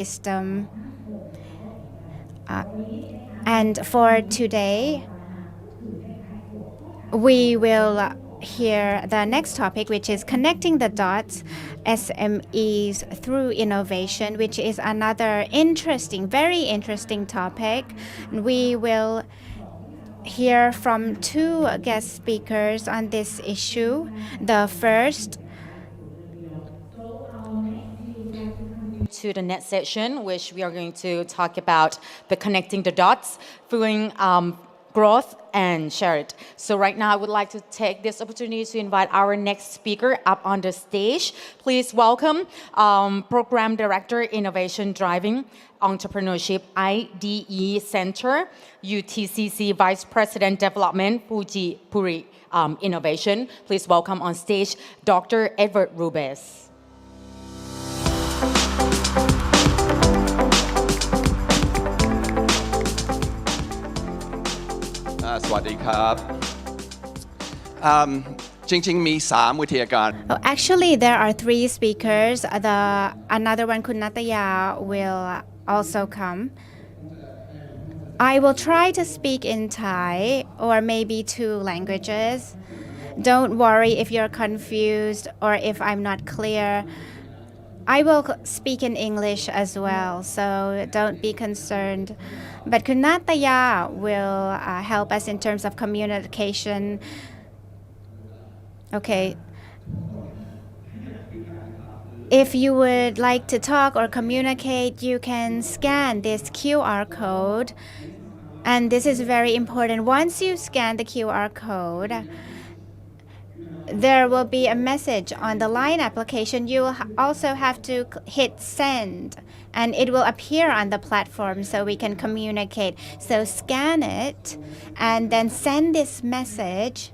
system. And for today, we will hear the next topic, which is connecting the dots, SMEs through innovation, which is another interesting, very interesting topic. We will hear from two guest speakers on this issue. The first to the next session, which we are going to talk about the connecting the dots, fueling growth and share it. So right now I would like to take this opportunity to invite our next speaker up on the stage. Please welcome Program Director Innovation Driving Entrepreneurship IDE Center, UTCC Vice President Development Fuji Puri Innovation. Please welcome on stage Dr. Edward Rubes. สวัสดีครับจริงๆมี3วิทยาการ Actually, there are 3 speakers. Another one, Kun Nataya, will also come. I will try to speak in Thai or maybe 2 languages. Don't worry if you're confused or if I'm not clear. I will speak in English as well, so don't be concerned. But Kunataya will help us in terms of communication. Okay. If you would like to talk or communicate, you can scan this QR code. And this is very important. Once you scan the QR code, there will be a message on the Line application. You will also have to hit send, and it will appear on the platform so we can communicate. So scan it and then send this message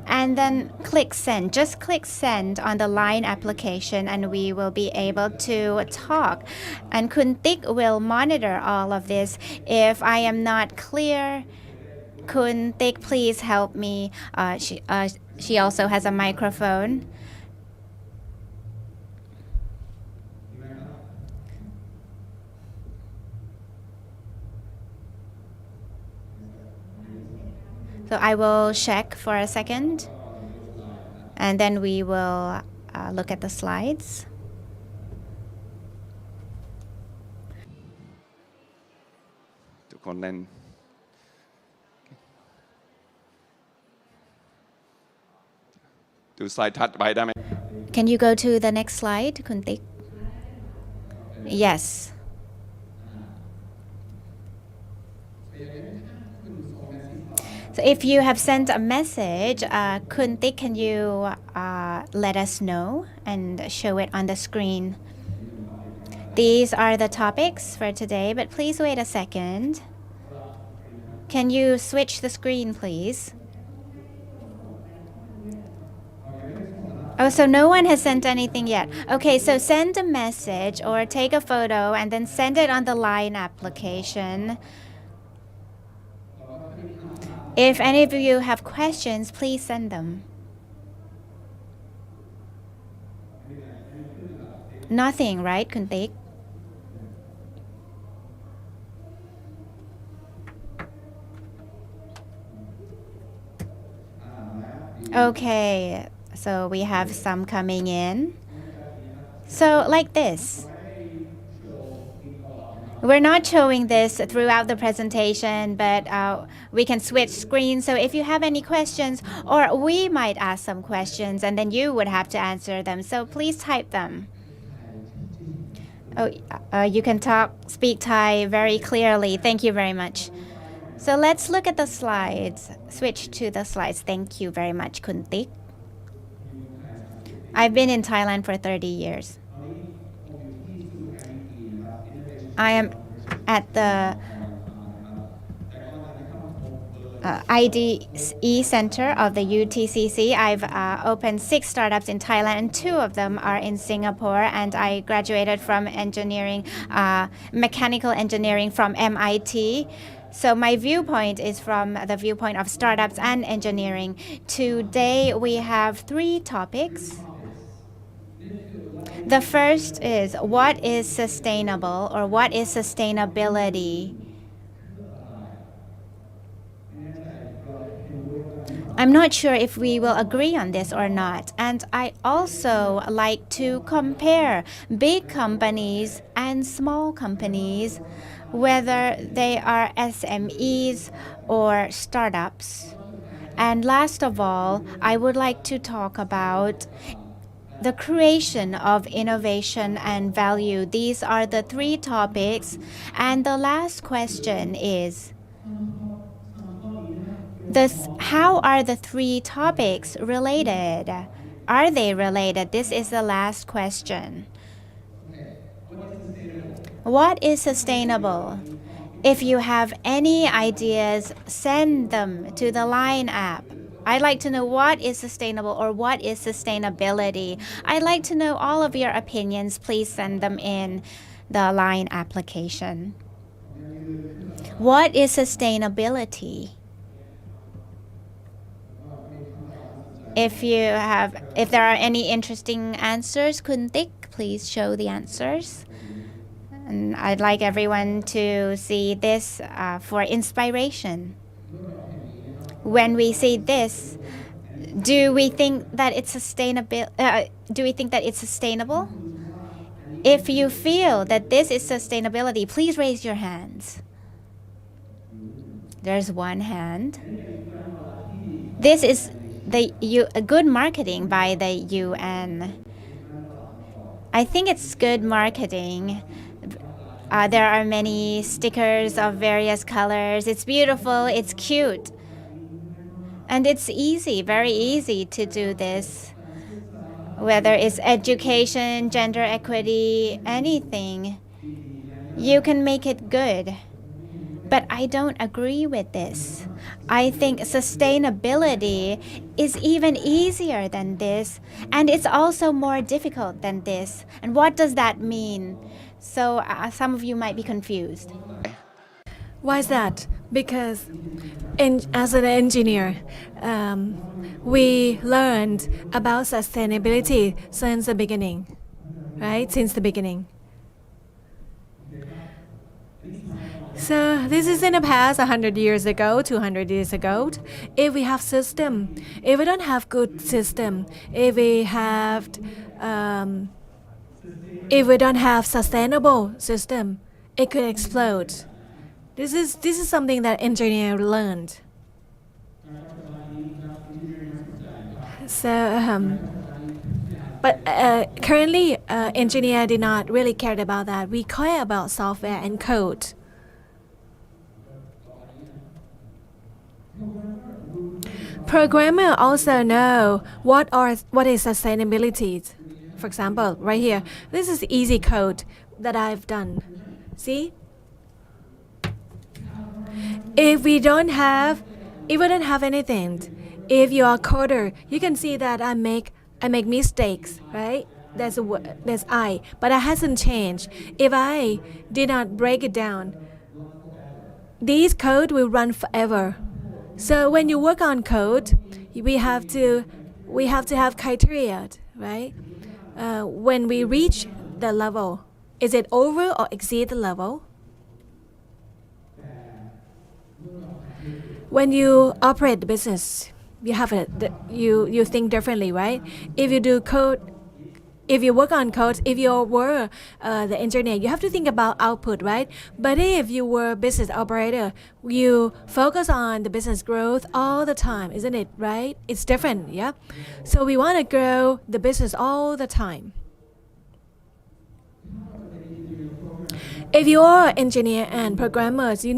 and then click send. Just click send on the Line application and we will be able to talk. And Kun Tik will monitor all of this. If I am not clear, Kun Tik, please help me. She also has a microphone. So I will check for a second, and then we will look at the slides. Can you go to the next slide, Kun Tik? Yes. So if you have sent a message, Kun Tik, can you let us know and show it on the screen? These are the topics for today, but please wait a second. Can you switch the screen, please? Oh, so no one has sent anything yet. Okay, so send a message or take a photo and then send it on the Line application. If any of you have questions, please send them. Nothing, right, Kun Tik? Okay. So we have some coming in. So like this. We're not showing this throughout the presentation, but we can switch screens. So if you have any questions, or we might ask some questions, and then you would have to answer them. So please type them. Oh, you can speak Thai very clearly. Thank you very much. So let's look at the slides. Switch to the slides. Thank you very much, Kun Tik. I've been in Thailand for 30 years. I am at the IDE Center of the UTCC. I've opened 6 startups in Thailand, and 2 of them are in Singapore. And I graduated from engineering, mechanical engineering from MIT. So my viewpoint is from the viewpoint of startups and engineering. Today we have 3 topics. The first is what is sustainable or what is sustainability? I'm not sure if we will agree on this or not. And I also like to compare big companies and small companies, whether they are SMEs or startups. And last of all, I would like to talk about the creation of innovation and value. These are the three topics. And the last question is, how are the three topics related? Are they related? This is the last question. What is sustainable? If you have any ideas, send them to the Line app. I'd like to know what is sustainable or what is sustainability. I'd like to know all of your opinions. Please send them in the Line application. What is sustainability? If there are any interesting answers, Kun Tik, please show the answers. And I'd like everyone to see this for inspiration. When we see this, do we think that it's sustainable? If you feel that this is sustainability, please raise your hands. There's one hand. This is good marketing by the UN. I think it's good marketing. There are many stickers of various colors. It's beautiful, it's cute. And it's easy, very easy to do this. Whether it's education, gender equity, anything, you can make it good. But I don't agree with this. I think sustainability is even easier than this, and it's also more difficult than this. And what does that mean? So some of you might be confused. Why is that? Because as an engineer, we learned about sustainability since the beginning, right? Since the beginning. So this is in the past 100 years ago, 200 years ago. If we have system, if we don't have good system, if we don't have sustainable system, it could explode. This is something that engineer learned. So, but currently, engineer did not really care about that. We care about software and code. Programmer also know what is sustainability. For example, right here, this is easy code that I've done. See? If we don't have anything, if you are a coder, you can see that I make mistakes, right? That's I, but it hasn't changed. If I did not break it down, this code will run forever. So when you work on code, we have to have criteria, right? When we reach the level, is it over or exceed the level? When you operate the business, you think differently, right? If you do code, if you work on code, if you were the engineer, you have to think about output, right? But if you were a business operator, you focus on the business growth all the time, isn't it, right? It's different, yeah? So we want to grow the business all the time. If you are engineer and programmers, you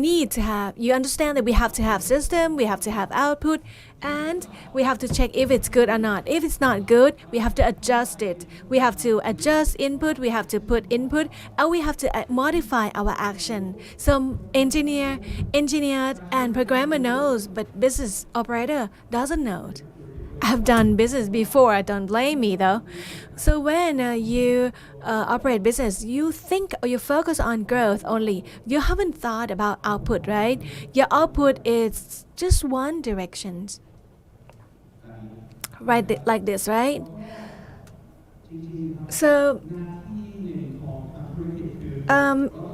understand that we have to have system, we have to have output, and we have to check if it's good or not. If it's not good, we have to adjust it. We have to adjust input, we have to put input, and we have to modify our action. So engineer and programmer knows, but business operator doesn't know. I've done business before, don't blame me though. So when you operate business, you think or you focus on growth only. You haven't thought about output, right? Your output is just one direction. Right, like this, right? So,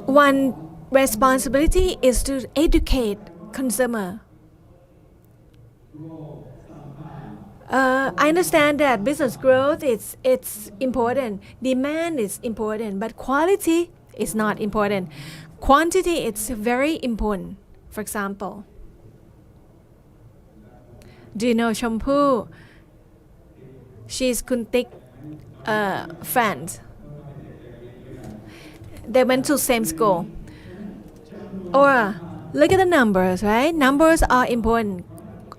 one responsibility is to educate consumer. I understand that business growth it's important, demand is important, but quality is not important. Quantity it's very important. For example, do you know Shampoo? She's Kuntik friend. They went to same school. Or look at the numbers, right? Numbers are important.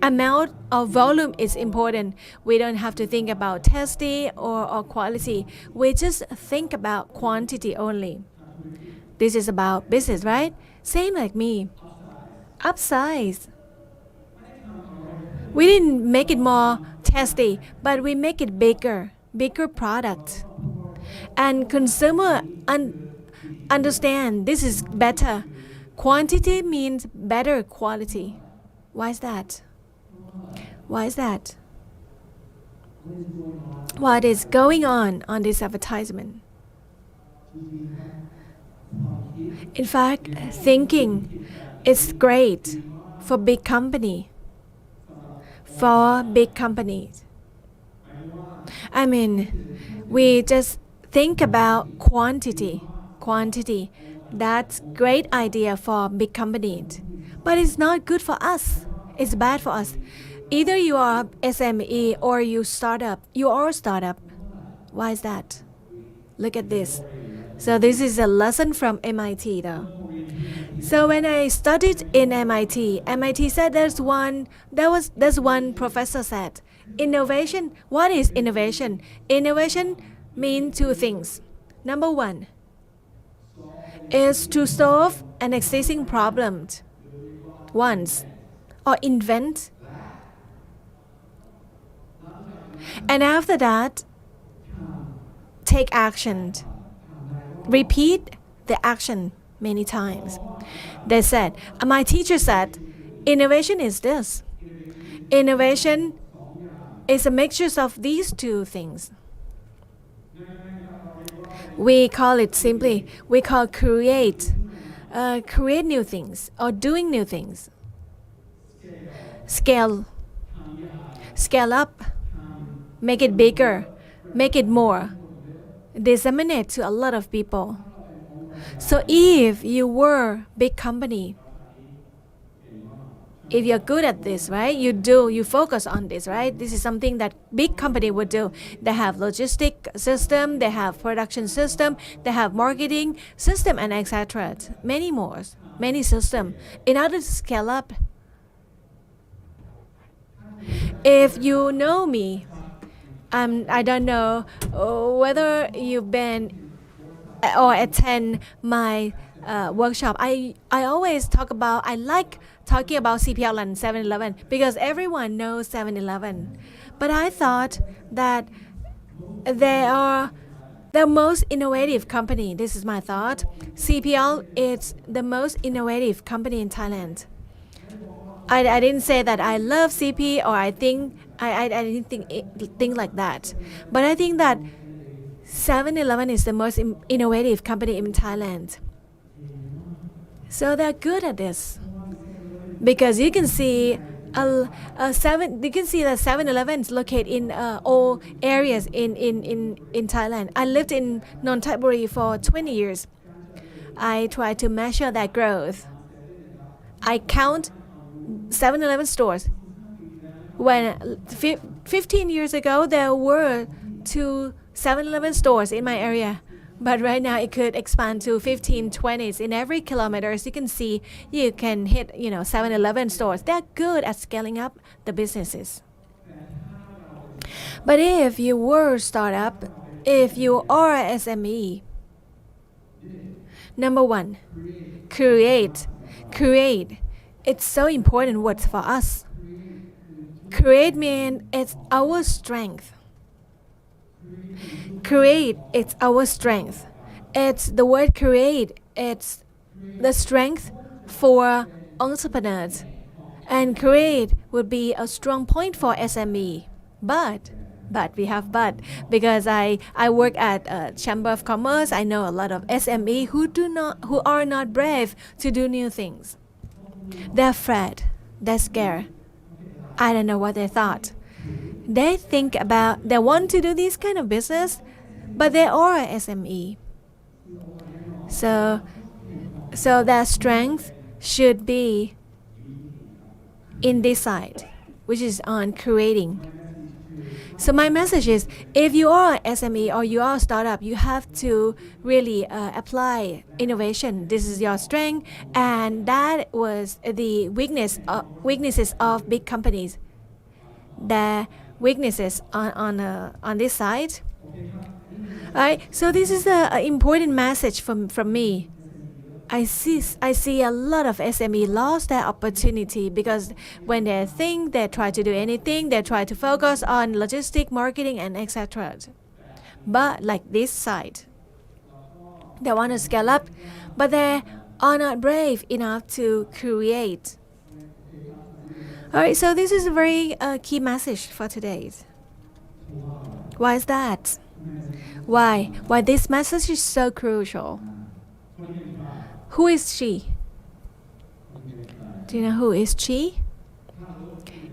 Amount or volume is important. We don't have to think about tasty or quality. We just think about quantity only. This is about business, right? Same like me. Upsize. We didn't make it more tasty, but we make it bigger product. And consumer understand this is better. Quantity means better quality. Why is that? Why is that? What is going on this advertisement? In fact, thinking is great for big company. For big companies. I mean, we just think about quantity. That's great idea for big companies. But it's not good for us. It's bad for us. Either you are SME or you startup. You are a startup. Why is that? Look at this. So this is a lesson from MIT though. So when I studied in MIT said there's one professor said, innovation, what is innovation? Innovation means two things. Number one is to solve an existing problem once or invent. And after that, take action. Repeat the action many times. They said, my teacher said, innovation is this. Innovation is a mixture of these two things. We call it simply, we call create new things or doing new things. Scale up, make it bigger, make it more, disseminate to a lot of people. So if you were big company, if you're good at this, right, you focus on this, right? This is something that big company would do. They have logistic system, they have production system, they have marketing system, and etc. Many system in order to scale up. If you know me, I don't know whether you've been or attend my workshop. I always I like talking about CPL and 7-Eleven because everyone knows 7-Eleven. But I thought that they are the most innovative company. This is my thought. CPL is the most innovative company in Thailand. I didn't say that I love CP or I didn't think like that. But I think that 7-Eleven is the most innovative company in Thailand. So they're good at this. Because you can see that 7-Eleven is located in all areas in Thailand. I lived in Nonthaburi for 20 years. I try to measure that growth. I count 7-Eleven stores. When 15 years ago, there were 2 7-Eleven stores in my area. But right now it could expand to 15, 20s in every kilometer. As you can see, you can hit 7-Eleven stores. They're good at scaling up the businesses. But if you were a startup, if you are a SME, number one, create. It's so important word for us. Create means it's our strength. Create, it's our strength. It's the word create. It's the strength for entrepreneurs. And create would be a strong point for SME. But but we have but because I work at a chamber of commerce. I know a lot of SME who are not brave to do new things. They're afraid, they're scared. I don't know what they thought. They think about they want to do this kind of business, but they are a SME. So their strength should be in this side, which is on creating. So my message is, if you are an SME or you are a startup, you have to really apply innovation. This is your strength, and that was the weaknesses of big companies. Their weaknesses on this side. Right. So this is an important message from me. I see a lot of SME lost their opportunity because when they think they try to do anything, they try to focus on logistic, marketing, and etc. But like this side, they want to scale up, but they are not brave enough to create. All right, so this is a very key message for today. Why is that? Why this message is so crucial? Who is she? Do you know who is she?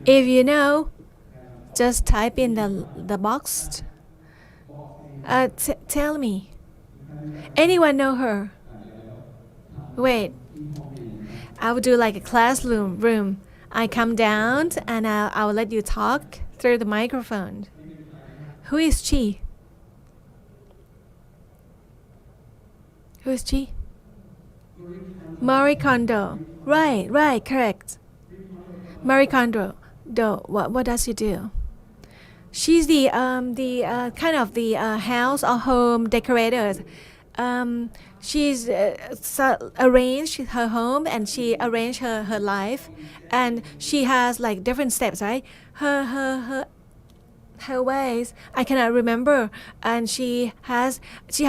If you know, just type in the box. Tell me. Anyone know her? Wait. I will do like a classroom. I come down and I will let you talk through the microphone. Who is she? Who is she? Marie Kondo. Right, correct. Marie Kondo. What does she do? She's the kind of the house or home decorator. She's arranged her home and she arranged her life, and she has like different steps, right? Her ways I cannot remember, and she has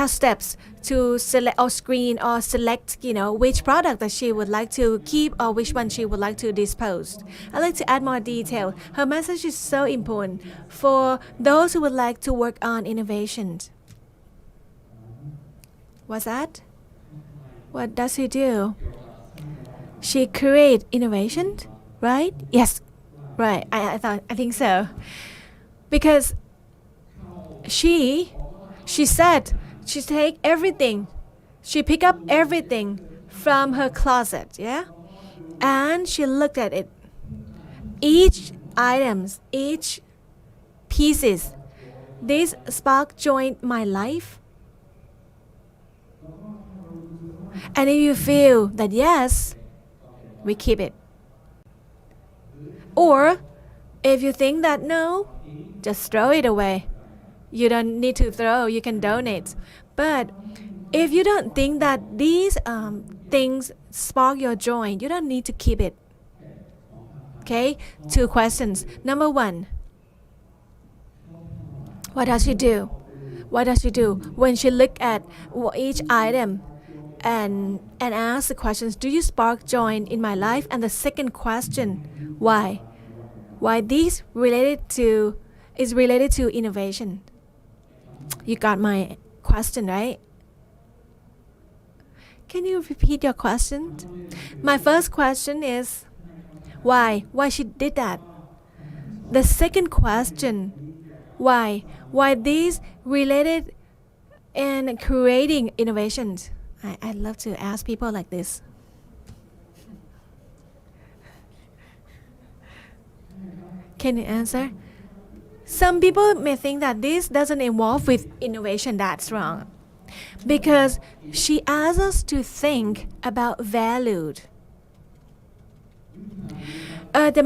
steps to select or screen or select, which product that she would like to keep or which one she would like to dispose. I'd like to add more detail. Her message is so important for those who would like to work on innovation. What's that? What does she do? She create innovation, right? Yes, right. I think so. Because she said she take everything, she pick up everything from her closet, yeah, and she looked at it, each items, each pieces. This spark joined my life, and if you feel that yes, we keep it, or if you think that no, just throw it away. You don't need to throw, you can donate. But if you don't think that these things spark your joy, you don't need to keep it. Okay? 2 questions. Number 1, what does she do? What does she do when she look at each item and ask the questions, do you spark joy in my life? And the second question, why? Why this is related to innovation. You got my question, right? Can you repeat your question? My first question is why she did that. The second question, why these related in creating innovations. I love to ask people like this. Can you answer? Some people may think that this doesn't involve with innovation. That's wrong. Because she asks us to think about value. This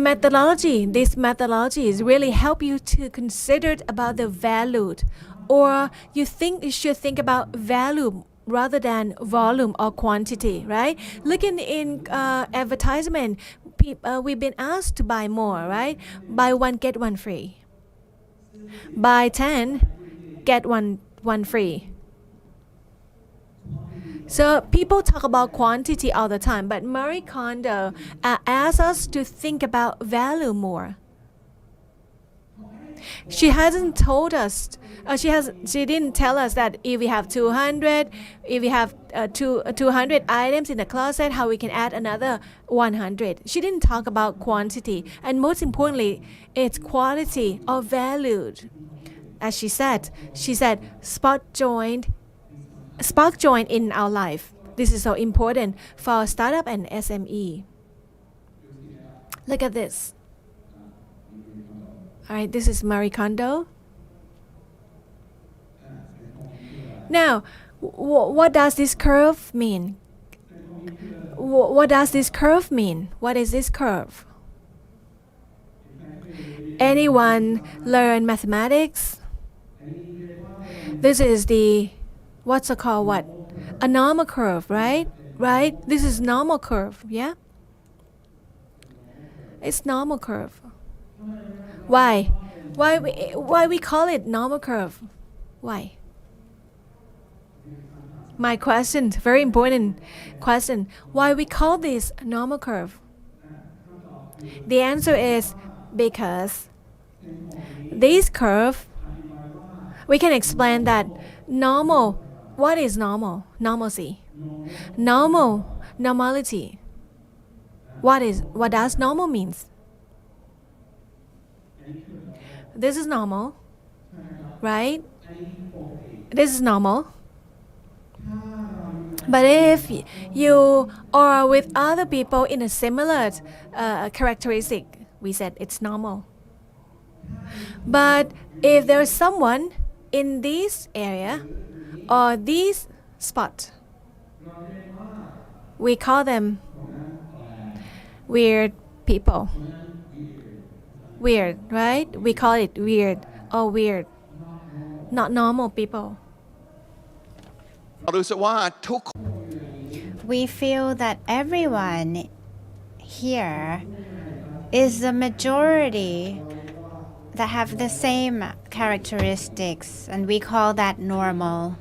methodology is really help you to consider about the value, or you should think about value rather than volume or quantity, right? Looking in advertisement, we've been asked to buy more, right? Buy 1 get 1 free. Buy 10 get 1 free. So people talk about quantity all the time, but Marie Kondo asks us to think about value more. She hasn't told us. She didn't tell us that if we have 200, if we have 200 items in the closet, how we can add another 100. She didn't talk about quantity, and most importantly, it's quality or valued. As she said, spark joined in our life. This is so important for startup and SME. Look at this. All right, this is Marie Kondo. Now, what does this curve mean? What does this curve mean? What is this curve? Anyone learn mathematics? This is the, what's it called, what? A normal curve, right? Right? This is normal curve, yeah? It's normal curve. Why? Why we call it normal curve? Why? My question, very important question. Why we call this normal curve? The answer is because this curve, we can explain that normal. What is normal? Normalcy. Normality. What does normal means? This is normal, right? This is normal. But if you are with other people in a similar characteristic, we said it's normal. But if there's someone in this area or this spot, we call them weird people. Weird, right? We call it weird or weird, not normal people. รู้สึกว่าทุก We feel that everyone here is the majority that have the same characteristics, and we call that normal.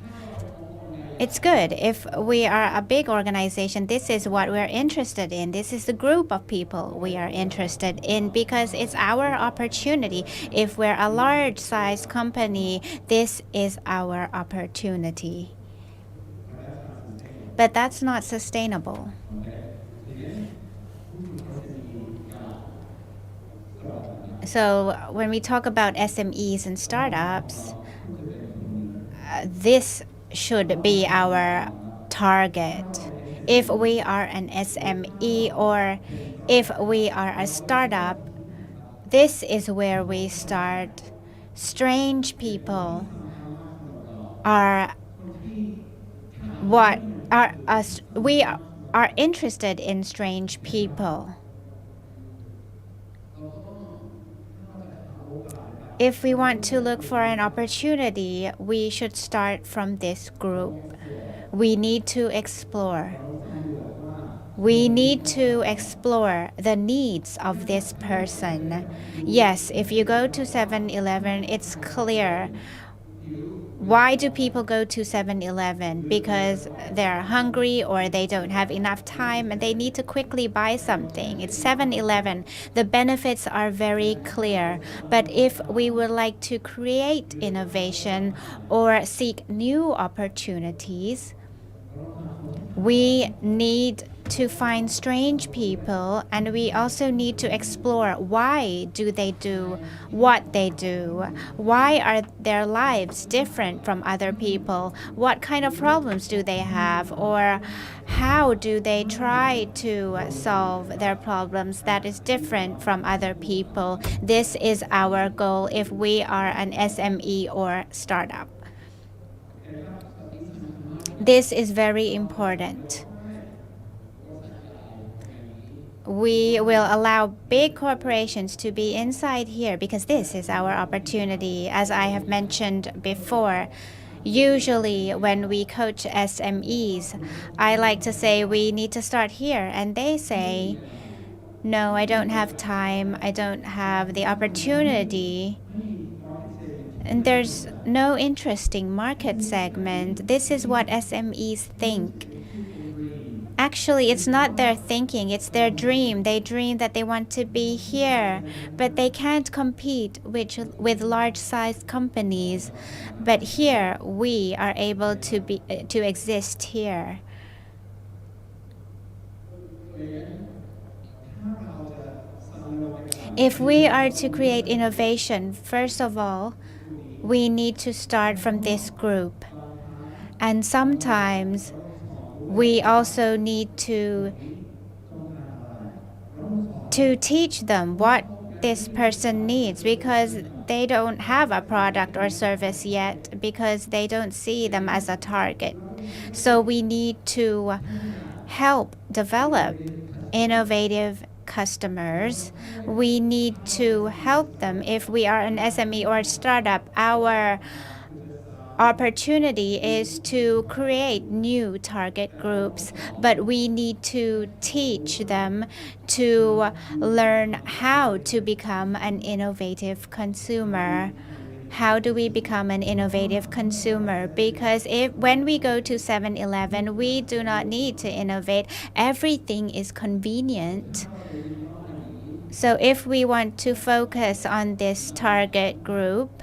It's good. If we are a big organization, this is what we're interested in. This is the group of people we are interested in because it's our opportunity. If we're a large size company, this is our opportunity. But that's not sustainable. So when we talk about SMEs and startups, this should be our target. If we are an SME or if we are a startup, this is where we start. Strange people are what are us. We are interested in strange people. If we want to look for an opportunity, we should start from this group. We need to explore. We need to explore the needs of this person. Yes, if you go to 7-Eleven, it's clear. Why do people go to 7-Eleven? Because they're hungry or they don't have enough time and they need to quickly buy something. It's 7-Eleven. The benefits are very clear. But if we would like to create innovation or seek new opportunities, we need to find strange people, and we also need to explore why do they do what they do, why are their lives different from other people, what kind of problems do they have, or how do they try to solve their problems that is different from other people. This is our goal if we are an SME or startup. This is very important. We will allow big corporations to be inside here because this is our opportunity. As I have mentioned before, usually when we coach SMEs, I like to say we need to start here, and they say, no, I don't have time, I don't have the opportunity, and there's no interesting market segment. This is what SMEs think. Actually, it's not their thinking, it's their dream. They dream that they want to be here, but they can't compete with large-sized companies. But here, we are able to exist here. If we are to create innovation, first of all, we need to start from this group. And sometimes we also need to teach them what this person needs because they don't have a product or service yet because they don't see them as a target. So we need to help develop innovative customers. We need to help them. If we are an SME or a startup, our opportunity is to create new target groups, but we need to teach them to learn how to become an innovative consumer. How do we become an innovative consumer? Because when we go to 7-Eleven, we do not need to innovate. Everything is convenient. So if we want to focus on this target group,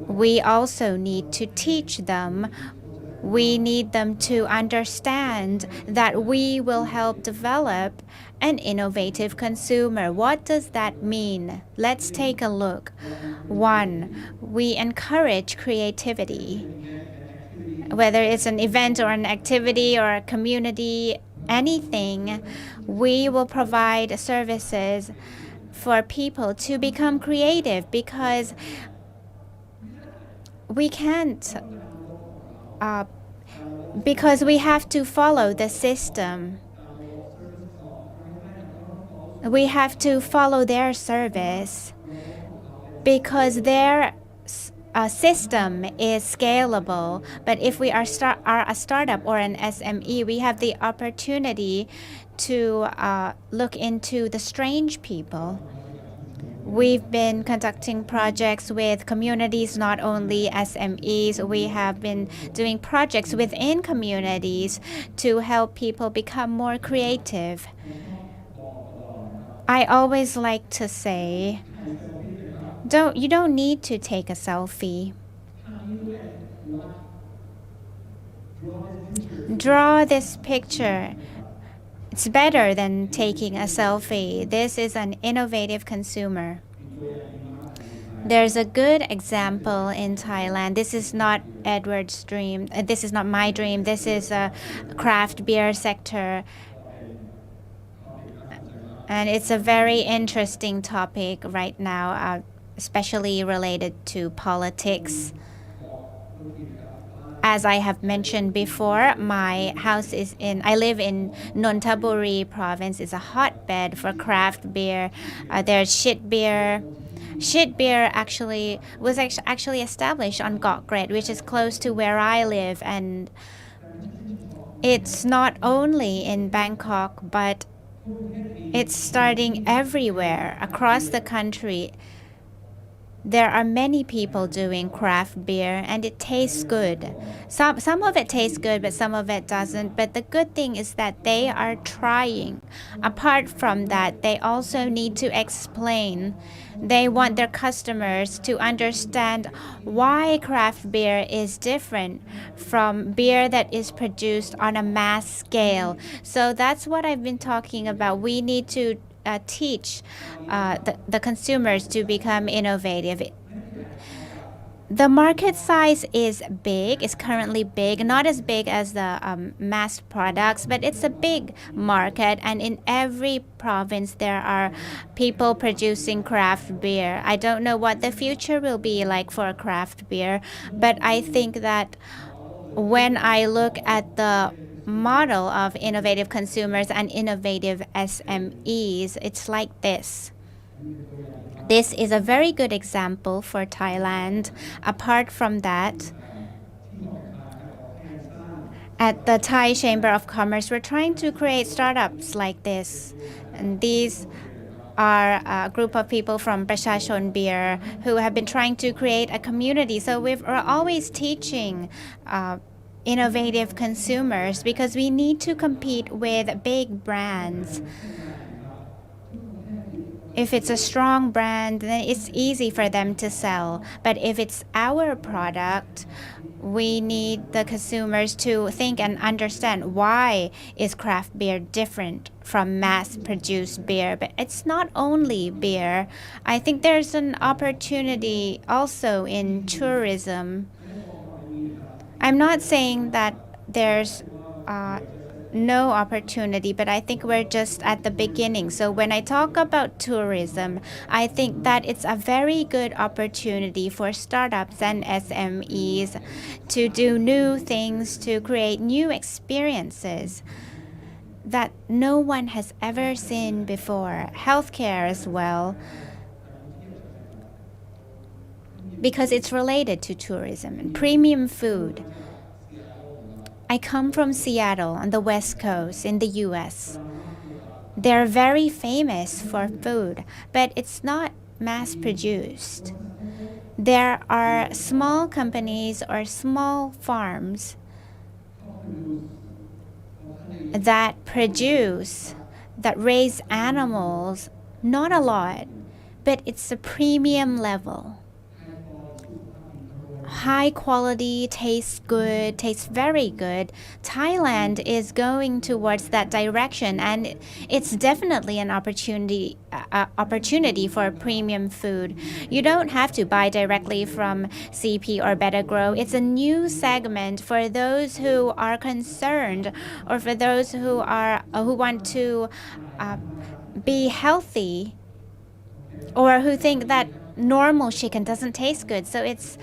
we also need to teach them. We need them to understand that we will help develop an innovative consumer. What does that mean? Let's take a look. 1, we encourage creativity. Whether it's an event or an activity or a community, anything, we will provide services for people to become creative because we can't because we have to follow the system. We have to follow their service because their system is scalable. But if we are a startup or an SME, we have the opportunity to look into the strange people. We've been conducting projects with communities, not only SMEs. We have been doing projects within communities to help people become more creative. I always like to say, you don't need to take a selfie. Draw this picture. It's better than taking a selfie. This is an innovative consumer. There's a good example in Thailand. This is not Edward's dream. This is not my dream. This is a craft beer sector. And it's a very interesting topic right now, especially related to politics. As I have mentioned before, my house I live in Nonthaburi province. It's a hotbed for craft beer. There's shit beer. Shit beer was actually established on Got Gret, which is close to where I live, and it's not only in Bangkok, but it's starting everywhere across the country. There are many people doing craft beer and it tastes good. Some of it tastes good, but some of it doesn't. But the good thing is that they are trying. Apart from that, they also need to explain. They want their customers to understand why craft beer is different from beer that is produced on a mass scale. So that's what I've been talking about. We need to teach the consumers to become innovative. The market size is big. It's currently big, not as big as the mass products, but it's a big market. And in every province, there are people producing craft beer. I don't know what the future will be like for craft beer, but I think that when I look at the model of innovative consumers and innovative SMEs, it's like this. This is a very good example for Thailand. Apart from that, at the Thai Chamber of Commerce, we're trying to create startups like this. And these are a group of people from Prachachon Beer who have been trying to create a community. So we're always teaching innovative consumers because we need to compete with big brands. If it's a strong brand, then it's easy for them to sell. But if it's our product, we need the consumers to think and understand why is craft beer different from mass-produced beer. But it's not only beer. I think there's an opportunity also in tourism. I'm not saying that there's no opportunity, but I think we're just at the beginning. So when I talk about tourism, I think that it's a very good opportunity for startups and SMEs to do new things, to create new experiences that no one has ever seen before. Healthcare as well, because it's related to tourism and premium food. I come from Seattle on the West Coast in the US. They're very famous for food, but it's not mass produced. There are small companies or small farms that raise animals, not a lot, but it's a premium level. High quality, tastes good, tastes very good. Thailand is going towards that direction, and it's definitely an opportunity for premium food. You don't have to buy directly from CP or Better Grow. It's a new segment for those who are concerned, or for those who want to be healthy, or who think that normal chicken doesn't taste good. So it's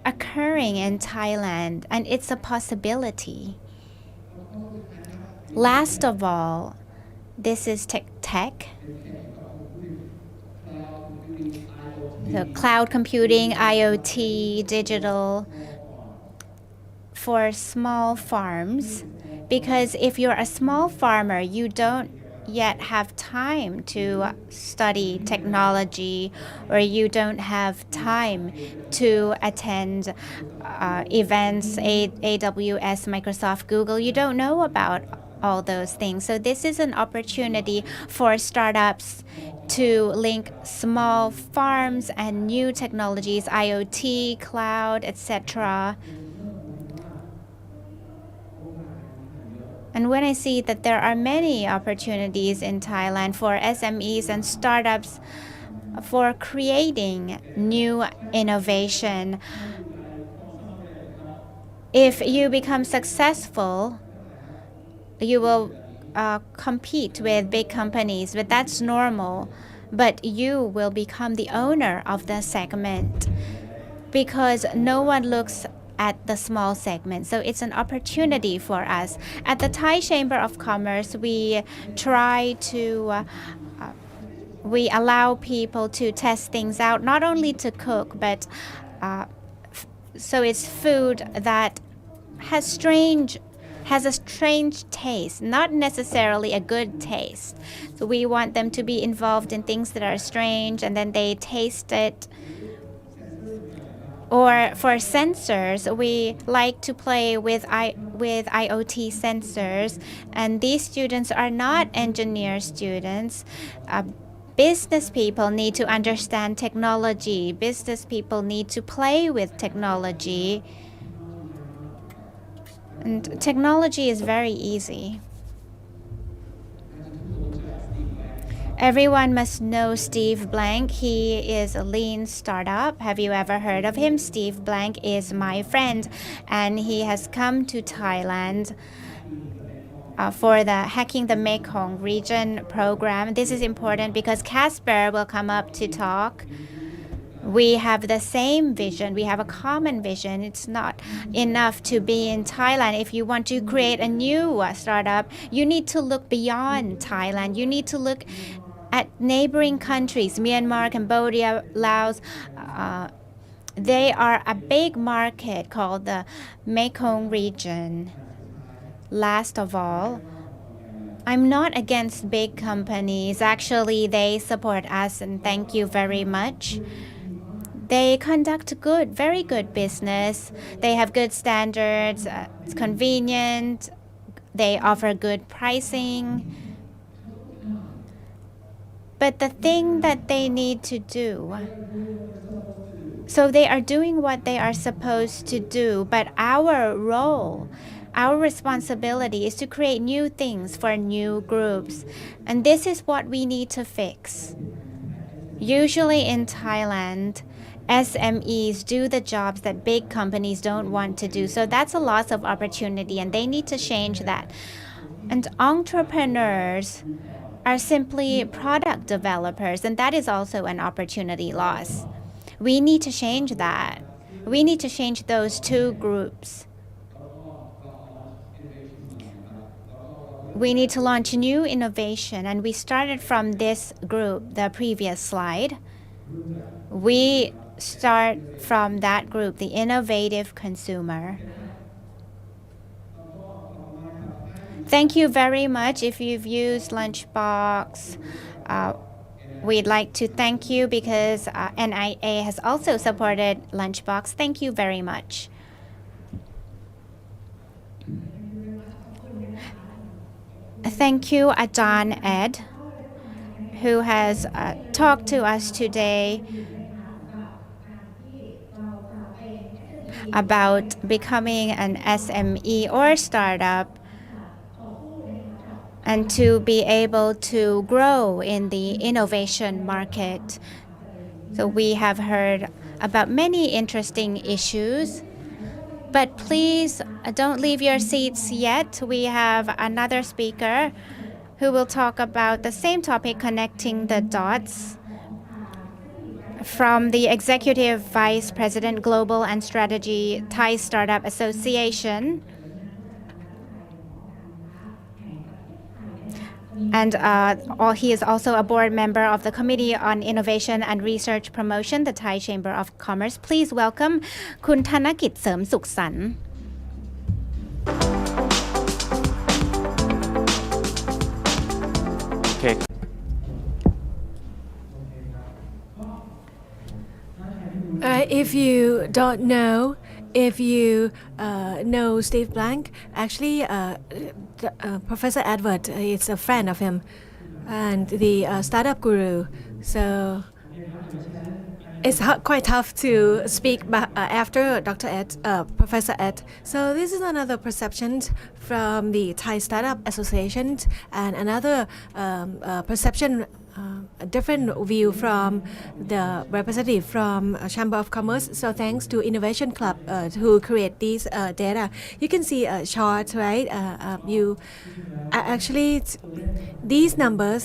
occurring in Thailand, and it's a possibility. Last of all, this is tech. So cloud computing, IoT, digital for small farms. Because if you're a small farmer, you don't yet have time to study technology, or you don't have time to attend events, AWS, Microsoft, Google. You don't know about all those things. So this is an opportunity for startups to link small farms and new technologies, IoT, cloud, etc. And when I see that there are many opportunities in Thailand for SMEs and startups for creating new innovation, if you become successful, you will compete with big companies, but that's normal. But you will become the owner of the segment, because no one looks at the small segment. So it's an opportunity for us. At the Thai Chamber of Commerce, we try to we allow people to test things out, not only to cook, but so it's food that has a strange taste, not necessarily a good taste. So we want them to be involved in things that are strange, and then they taste it. Or for sensors, we like to play with IoT sensors, and these students are not engineer students. Business people need to understand technology. Business people need to play with technology. And technology is very easy. Everyone must know Steve Blank. He is a lean startup. Have you ever heard of him? Steve Blank is my friend, and he has come to Thailand for the Hacking the Mekong region program. This is important because Casper will come up to talk. We have the same vision. We have a common vision. It's not enough to be in Thailand. If you want to create a new startup, you need to look beyond Thailand. You need to look at neighboring countries, Myanmar, Cambodia, Laos. They are a big market called the Mekong region. Last of all, I'm not against big companies. Actually, they support us, and thank you very much. They conduct very good business. They have good standards, it's convenient, they offer good pricing. But the thing that they need to do, so they are doing what they are supposed to do, but our role, our responsibility is to create new things for new groups. And this is what we need to fix. Usually in Thailand, SMEs do the jobs that big companies don't want to do. So that's a loss of opportunity, and they need to change that. And entrepreneurs are simply product developers, and that is also an opportunity loss. We need to change that. We need to change those two groups. We need to launch new innovation, and we started from this group, the previous slide. We start from that group, the innovative consumer. Thank you very much. If you've used Lunchbox, we'd like to thank you because NIA has also supported Lunchbox. Thank you very much. Thank you, Ajahn Ed, who has talked to us today about becoming an SME or startup and to be able to grow in the innovation market. So we have heard about many interesting issues, but please don't leave your seats yet. We have another speaker who will talk about the same topic, connecting the dots, from the Executive Vice President Global and Strategy, Thai Startup Association. And he is also a board member of the Committee on Innovation and Research Promotion, the Thai Chamber of Commerce. Please welcome คุณธนกิจเสริมสุขสรรค์ Okay. If you don't know, if you know Steve Blank, actually Professor Edward is a friend of him and the startup guru. So it's quite tough to speak after Dr. Ed, Professor Ed. So this is another perception from the Thai Startup Association and another perception, a different view from the representative from Chamber of Commerce. So thanks to Innovation Club who create these data. You can see a chart, right? Actually, these numbers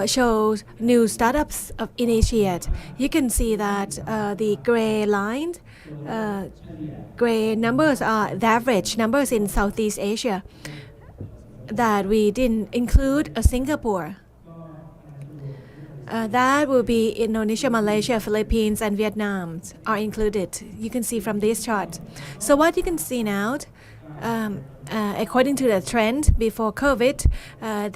shows new startups initiate. You can see that the gray line, gray numbers are the average numbers in Southeast Asia, that we didn't include Singapore. That will be Indonesia, Malaysia, Philippines, and Vietnam are included. You can see from this chart. So what you can see now, according to the trend before COVID,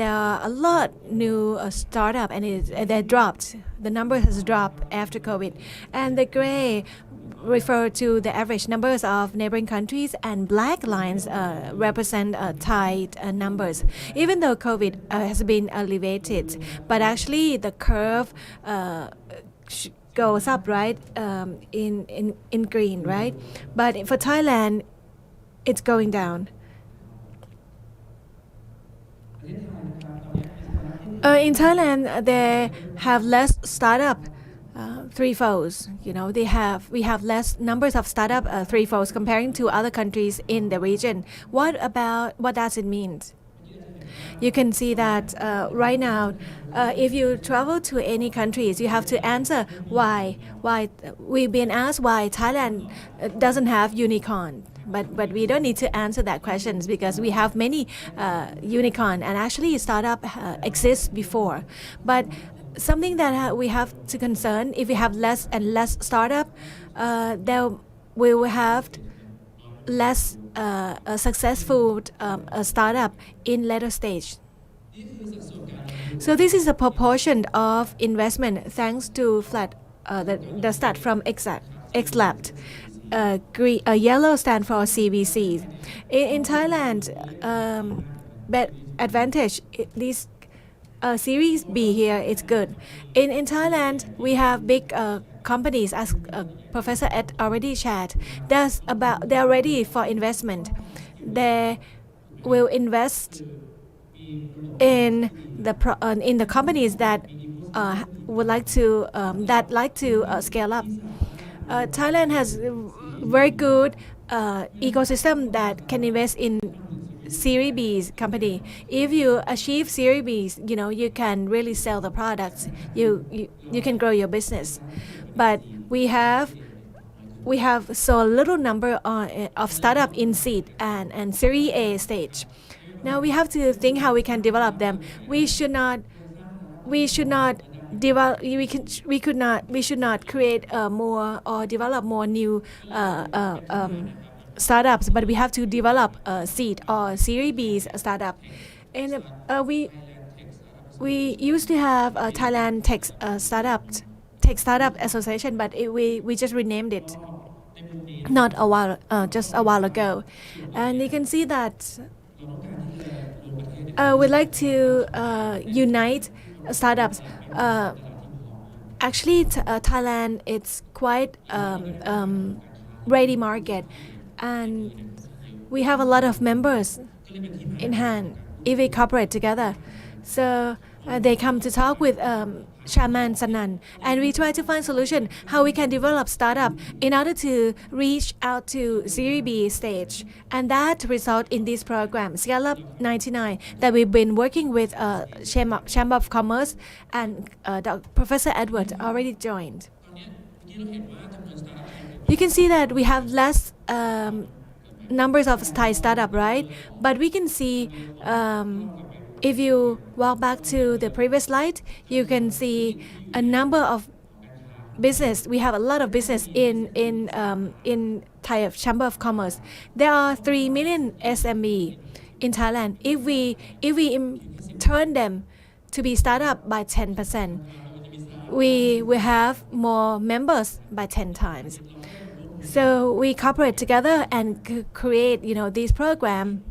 there are a lot new startup, and they dropped. The number has dropped after COVID, and the gray refer to the average numbers of neighboring countries, and black lines represent Thai numbers. Even though COVID has been elevated, but actually the curve goes up, right? In green, right? But for Thailand, it's going down. In Thailand, they have less startup. Threefolds, we have less numbers of startup threefolds comparing to other countries in the region. What does it mean? You can see that right now, if you travel to any countries, you have to answer why. We've been asked why Thailand doesn't have unicorn. But we don't need to answer that questions because we have many unicorn, and actually startup exists before. But something that we have to concern, if we have less and less startup, there we will have less successful startup in later stage. So this is a proportion of investment thanks to flat the start from XLab. Green, yellow stand for CVC. In Thailand, but advantage this Series B here is good. In Thailand, we have big companies, as Professor Ed already shared. They're ready for investment. They will invest in the companies that would like to scale up. Thailand has very good ecosystem that can invest in Series B company. If you achieve Series B, you can really sell the products. You can grow your business. But we have so little number of startup in seed and Series A stage. Now we have to think how we can develop them. We should not develop. We should not create more or develop more new startups, but we have to develop a seed or Series B startup. And we used to have a Thailand Tech Startup Association, but we just renamed it just a while ago. And you can see that we'd like to unite startups. Actually, Thailand it's quite ready market, and we have a lot of members in hand if we cooperate together. So they come to talk with Chairman Sanan, and we try to find solution how we can develop startup in order to reach out to Series B stage, and that result in this program SITE2023 that we've been working with Chamber of Commerce, and Professor Edward already joined. You can see that we have less numbers of Thai startup, right? But we can see if you walk back to the previous slide, you can see a number of business. We have a lot of business in Thai Chamber of Commerce. There are 3 million SME in Thailand. If we turn them to be startup by 10%, we will have more members by 10 times. So we cooperate together and create this program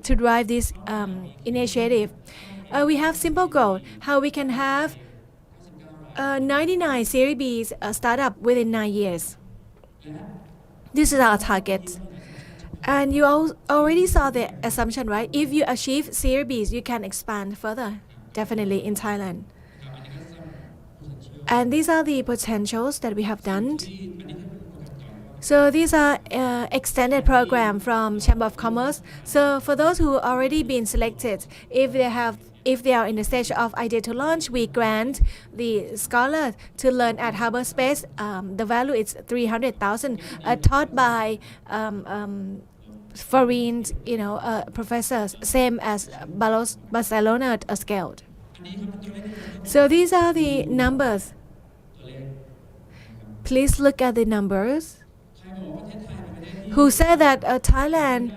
to drive this initiative. We have simple goal how we can have 99 Series B startup within 9 years. This is our target. And you already saw the assumption, right? If you achieve Series B, you can expand further, definitely in Thailand. And these are the potentials that we have done. So these are extended program from Chamber of Commerce. So for those who already been selected, if they are in the stage of idea to launch, we grant the scholar to learn at Harbor Space. The value is 300,000, taught by foreign professors, same as Barcelona scaled. So these are the numbers. Please look at the numbers. Who said that Thailand,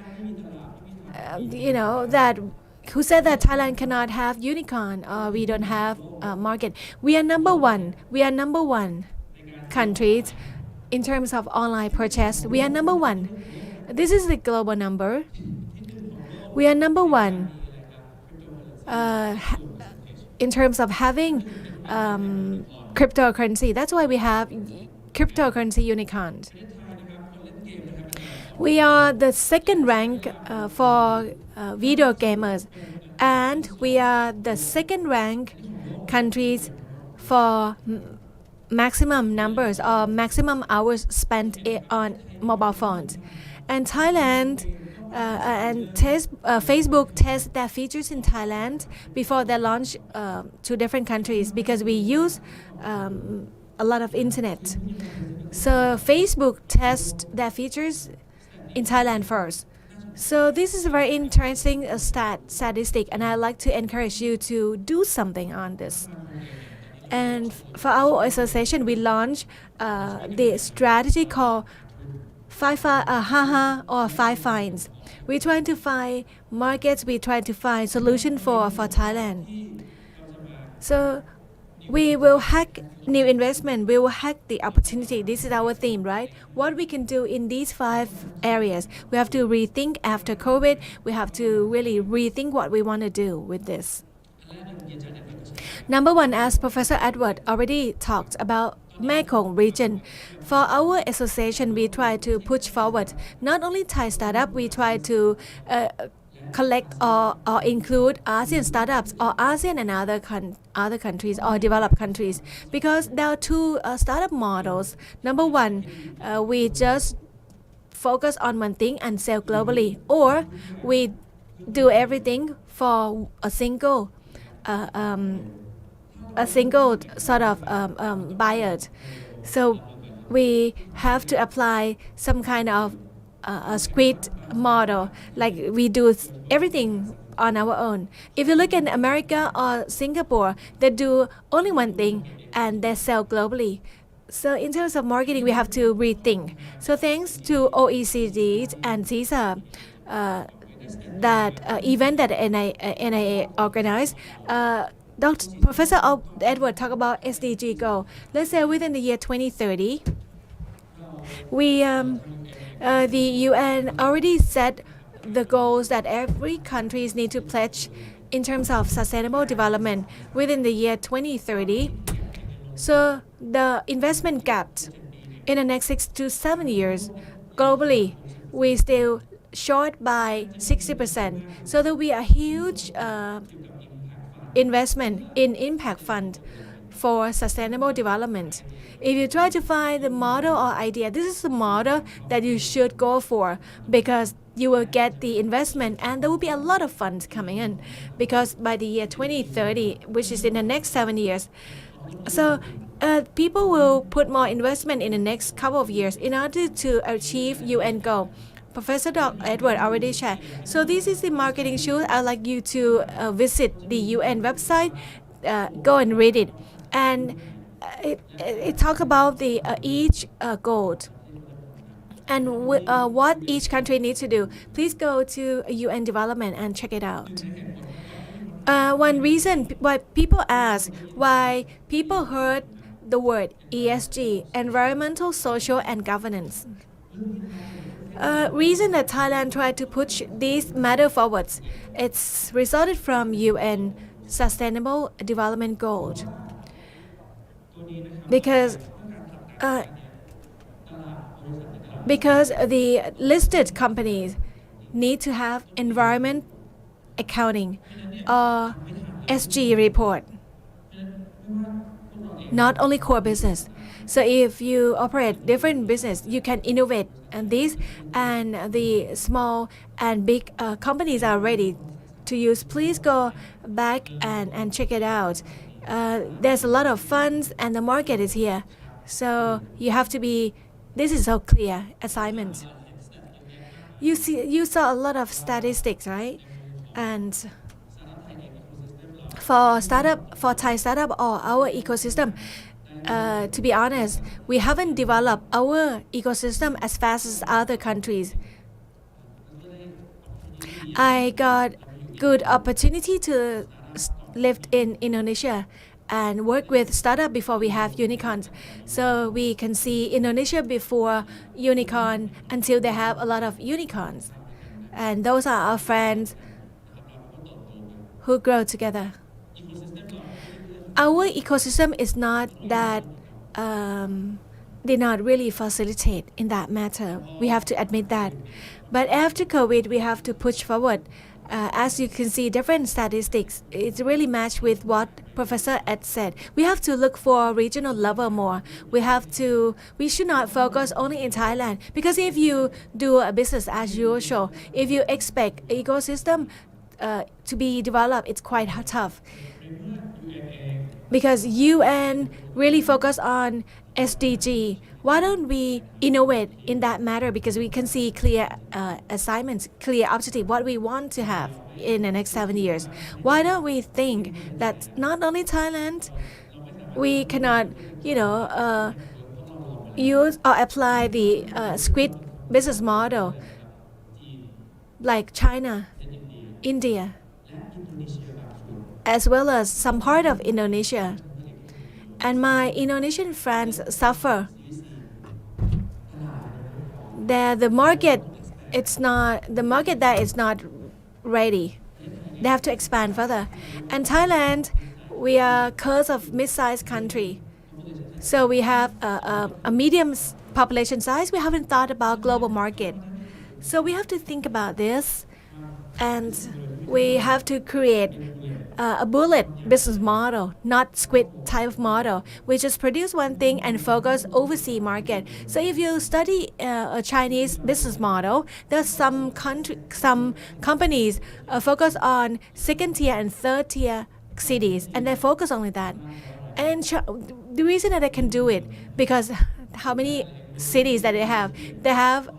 who said that Thailand cannot have unicorn or we don't have market? We are number one. We are number one country in terms of online purchase. We are number one. This is the global number. We are number one in terms of having cryptocurrency. That's why we have cryptocurrency unicorns. We are the second rank for video gamers, and we are the second rank countries for maximum numbers or maximum hours spent on mobile phones. And Thailand and Facebook test their features in Thailand before they launch to different countries because we use a lot of internet. So Facebook tests their features in Thailand first. So this is a very interesting statistic, and I'd like to encourage you to do something on this. And for our association, we launched the strategy called five finds. We're trying to find markets. We're trying to find solution for Thailand. So we will hack new investment, we will hack the opportunity. This is our theme, right? What we can do in these 5 areas. We have to rethink after COVID. We have to really rethink what we want to do with this. Number 1, as Professor Edward already talked about, Mekong region. For our association, we try to push forward not only Thai startup, we try to collect or include ASEAN startups or ASEAN and other countries or developed countries, because there are 2 startup models. Number 1, we just focus on one thing and sell globally, or we do everything for a single sort of buyer. So we have to apply some kind of a squid model, like we do everything on our own. If you look at America or Singapore, they do only one thing and they sell globally. So in terms of marketing, we have to rethink. So thanks to OECD and CISA, that event that NIA organized, Professor Edward talked about SDG goal. Let's say within the year 2030, the UN already set the goals that every countries need to pledge in terms of sustainable development within the year 2030. So the investment gap in the next 6 to 7 years globally, we still short by 60%. So there will be a huge investment in impact fund for sustainable development. If you try to find the model or idea, this is the model that you should go for, because you will get the investment and there will be a lot of funds coming in, because by the year 2030, which is in the next 7 years, so people will put more investment in the next couple of years in order to achieve UN goal. Professor Edward already shared. So this is the marketing shoot. I'd like you to visit the UN website, go and read it. And it talks about the each goal and what each country needs to do. Please go to UN Development and check it out. One reason why people ask, why people heard the word ESG, environmental, social, and governance. Reason that Thailand tried to push this matter forward, it's resulted from UN Sustainable Development Goals. Because the listed companies need to have environment accounting or SG report, not only core business. So if you operate different business, you can innovate and this, and the small and big companies are ready to use. Please go back and check it out. There's a lot of funds and the market is here. So you have to be, this is so clear assignment. You saw a lot of statistics, right? And for Thai startup or our ecosystem, to be honest, we haven't developed our ecosystem as fast as other countries. I got good opportunity to live in Indonesia and work with startup before we have unicorns. So we can see Indonesia before unicorn until they have a lot of unicorns. And those are our friends who grow together. Our ecosystem is not that did not really facilitate in that matter. We have to admit that. But after COVID, we have to push forward. As you can see, different statistics, it's really matched with what Professor Ed said. We have to look for regional level more. We should not focus only in Thailand, because if you do a business as usual, if you expect ecosystem to be developed, it's quite tough. Because UN really focus on SDG. Why don't we innovate in that matter? Because we can see clear assignments, clear objective, what we want to have in the next 7 years. Why don't we think that not only Thailand, we cannot, use or apply the squid business model like China, India, as well as some part of Indonesia. and my Indonesian friends suffer. The market there is not ready. They have to expand further. And Thailand, we are curse of mid-sized country. So we have a medium population size. We haven't thought about global market. So we have to think about this, and we have to create a bullet business model, not squid type of model. We just produce one thing and focus overseas market. So if you study a Chinese business model, there's some companies focus on second tier and third tier cities, and they focus only that. And the reason that they can do it, because how many cities that they have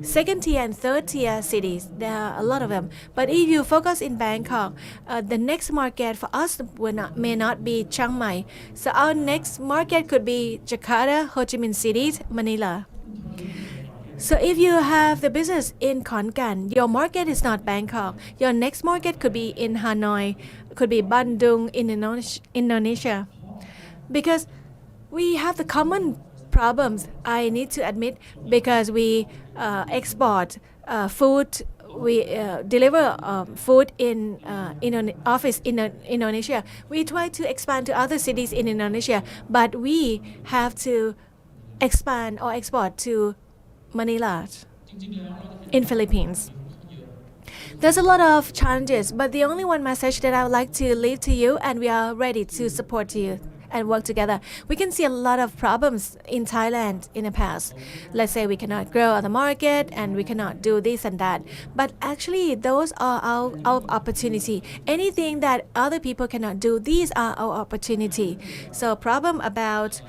second tier and third tier cities. There are a lot of them. But if you focus in Bangkok, the next market for us may not be Chiang Mai. So our next market could be Jakarta, Ho Chi Minh City, Manila. So if you have the business in Khon Kaen, your market is not Bangkok. Your next market could be in Hanoi, could be Bandung in Indonesia. Because we have the common problems, I need to admit, because we export food, we deliver food in office in Indonesia. We try to expand to other cities in Indonesia, but we have to expand or export to Manila in Philippines. There's a lot of challenges, but the only one message that I would like to leave to you, and we are ready to support you and work together. We can see a lot of problems in Thailand in the past. Let's say we cannot grow on the market and we cannot do this and that. But actually, those are our opportunity. Anything that other people cannot do, these are our opportunity. So problem about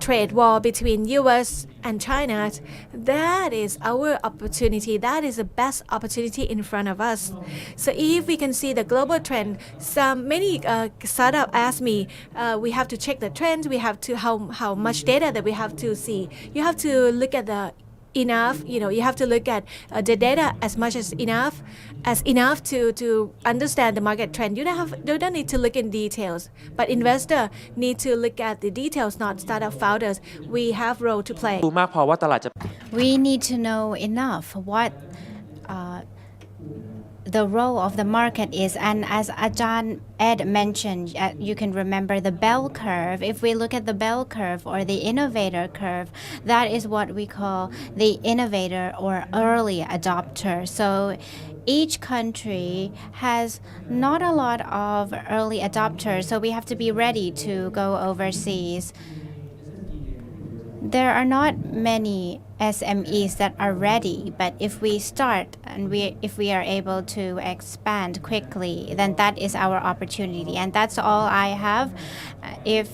trade war between US and China, that is our opportunity. That is the best opportunity in front of us. So if we can see the global trend, many startups ask me, we have to check the trends. We have to how much data that we have to see. You have to look at the enough, you have to look at the data as much as enough to understand the market trend. You don't need to look in details, but investor need to look at the details, not startup founders. We have role to play. รู้มากพอว่าตลาดจะ We need to know enough what the role of the market is, and as Ajahn Ed mentioned, you can remember the bell curve. If we look at the bell curve or the innovator curve, that is what we call the innovator or early adopter. So each country has not a lot of early adopters, so we have to be ready to go overseas. There are not many SMEs that are ready, but if we start and if we are able to expand quickly, then that is our opportunity, and that's all I have. If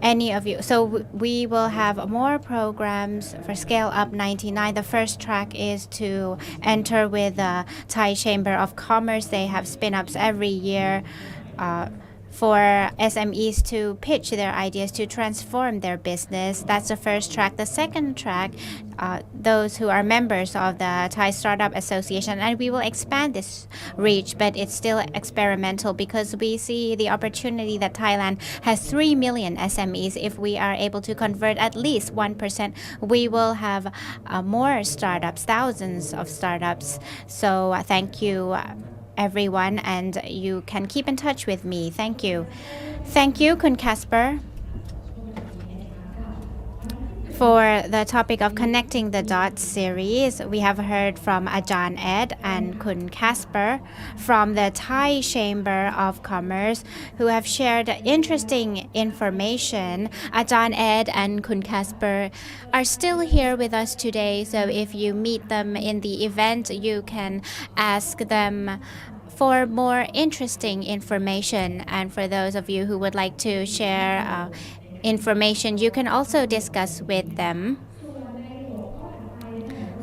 any of you, so we will have more programs for Scale Up 99. The first track is to enter with the Thai Chamber of Commerce. They have spin-ups every year for SMEs to pitch their ideas to transform their business. That's the first track. The second track, those who are members of the Thai Startup Association, and we will expand this reach, but it's still experimental because we see the opportunity that Thailand has 3 million SMEs. If we are able to convert at least 1%, we will have more startups, thousands of startups. So thank you, everyone, and you can keep in touch with me. Thank you. Thank you, Kun Casper, for the topic of Connecting the Dots series. We have heard from Ajahn Ed and Kun Casper from the Thai Chamber of Commerce, who have shared interesting information. Ajahn Ed and Kun Casper are still here with us today, so if you meet them in the event, you can ask them for more interesting information. And for those of you who would like to share information, you can also discuss with them.